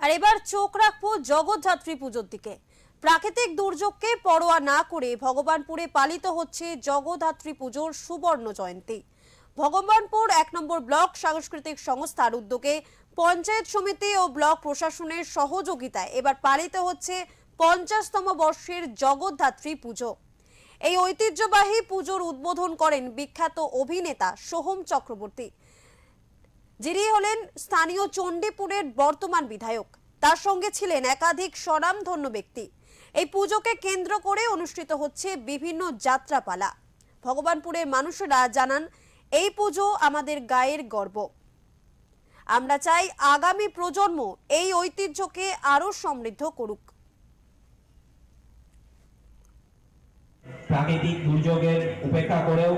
আর এবার চোখ রাখবো জগদ্ধাত্রী পুজোর দিকে। প্রাকৃতিক দুর্যোগকে পরোয়া না করে ভগবানপুরে পালিত হচ্ছে জগদ্ধাত্রী পুজোর সুবর্ণ জয়ন্তী। ভগবানপুর ১ নম্বর ব্লক সাংস্কৃতিক সংস্থার উদ্যোগে পঞ্চায়েত সমিতি ও ব্লক প্রশাসনের সহযোগিতায় এবার পালিত হচ্ছে ৫০তম বর্ষের জগদ্ধাত্রী পুজো। এই ঐতিহ্যবাহী পুজোর উদ্বোধন করেন বিখ্যাত অভিনেতা সোহম চক্রবর্তী, যিনি হলেন স্থানীয় চণ্ডীপুরের বর্তমান বিধায়ক। তার সঙ্গে ছিলেন একাধিক স্বনামধন্য ব্যক্তি। এই পুজোকে কেন্দ্র করে অনুষ্ঠিত হচ্ছে বিভিন্ন যাত্রাপালা। ভগবানপুরের মানুষেরা জানান, এই পুজো আমাদের গায়ের গর্ব। আমরা চাই আগামী প্রজন্ম এই ঐতিহ্যকে আরো সমৃদ্ধ করুক। প্রাকৃতিক দুর্যোগের উপেক্ষা করেও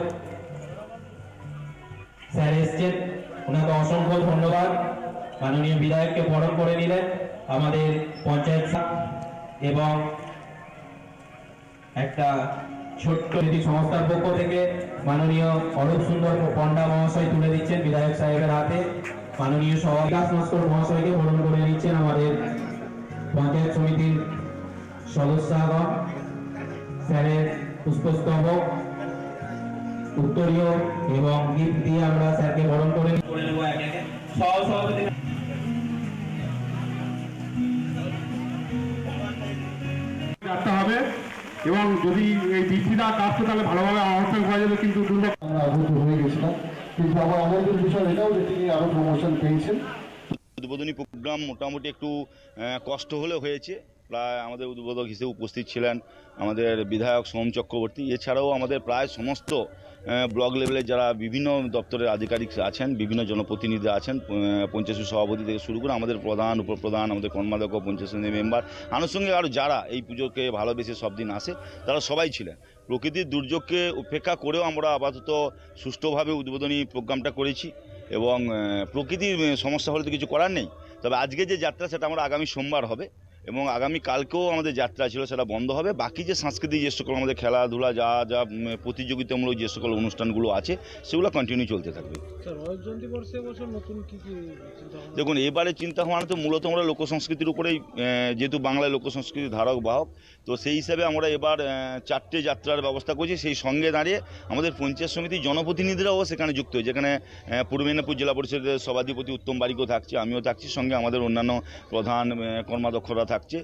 স্যার এসছেন, ওনাকে অসংখ্য ধন্যবাদ। মাননীয় বিধায়ককে বরণ করে নিলেন আমাদের পঞ্চায়েত এবং একটা ছোট্ট সংস্থার পক্ষ থেকে মাননীয় অরূপ সুন্দর পণ্ডা মহাশয় তুলে দিচ্ছেন বিধায়ক সাহেবের হাতে। মাননীয় বিকাশ নস্কর মহাশয়কে বরণ করে নিচ্ছেন আমাদের পঞ্চায়েত সমিতির সদস্যগণ। স্যারের পুষ্পস্তবক, উত্তরীয় এবং গিফট দিয়ে আমরা স্যারকে বরণ করে নেব। রাখতে হবে এবং যদি এই বৃষ্টিটা কাটতো তাহলে ভালোভাবে আহত হয়ে যাবে, কিন্তু দুর্লভ আমরা আহত হয়ে গেছিলাম। কিন্তু আবার আমাদের বিষয় এটাও যে তিনি আরো প্রমোশন পেয়েছেন। উদ্বোধনী প্রোগ্রাম মোটামুটি একটু কষ্ট হলে হয়েছে। প্রায় আমাদের উদ্বোধক হিসেবে উপস্থিত ছিলেন আমাদের বিধায়ক সোহম চক্রবর্তী। এছাড়াও আমাদের প্রায় সমস্ত ব্লক লেভেলে যারা বিভিন্ন দপ্তরের আধিকারিক আছেন, বিভিন্ন জনপ্রতিনিধি আছেন, পঞ্চায়েত সভাপতি থেকে শুরু করে আমাদের প্রধান, উপপ্রধান, আমাদের কর্মাধ্যক্ষ, পঞ্চায়েত সমিতির মেম্বার, আনুষঙ্গিক আরও যারা এই পুজোকে ভালোবেসে সব দিন আসে, তারা সবাই ছিলেন। প্রকৃতির দুর্যোগকে উপেক্ষা করেও আমরা আপাতত সুষ্ঠুভাবে উদ্বোধনী প্রোগ্রামটা করেছি এবং প্রকৃতির সমস্যা হলে তো কিছু করার নেই। তবে আজকে যে যাত্রা সেটা আমরা আগামী সোমবার হবে এবং আগামী কালকেও আমাদের যাত্রা ছিল, সেটা বন্ধ হবে। বাকি যে সাংস্কৃতিক যে সকল আমাদের খেলাধুলা যা যা প্রতিযোগিতামূলক যে সকল অনুষ্ঠানগুলো আছে সেগুলো কন্টিনিউ চলতে থাকবে। দেখুন, এবারে চিন্তা ভাবনা তো মূলত আমরা লোকসংস্কৃতির উপরেই, যেহেতু বাংলায় লোকসংস্কৃতির ধারক বাহক, তো সেই হিসাবে আমরা এবার 4টে যাত্রার ব্যবস্থা করছি। সেই সঙ্গে দাঁড়িয়ে আমাদের পঞ্চায়েত সমিতির জনপ্রতিনিধিরাও সেখানে যুক্ত হয়েছে। যেখানে পূর্ব মেদিনীপুর জেলা পরিষদের সভাধিপতি উত্তম বারিকও থাকছে, আমিও থাকছি, সঙ্গে আমাদের অন্যান্য প্রধান কর্মাধ্যক্ষরা থাকছে।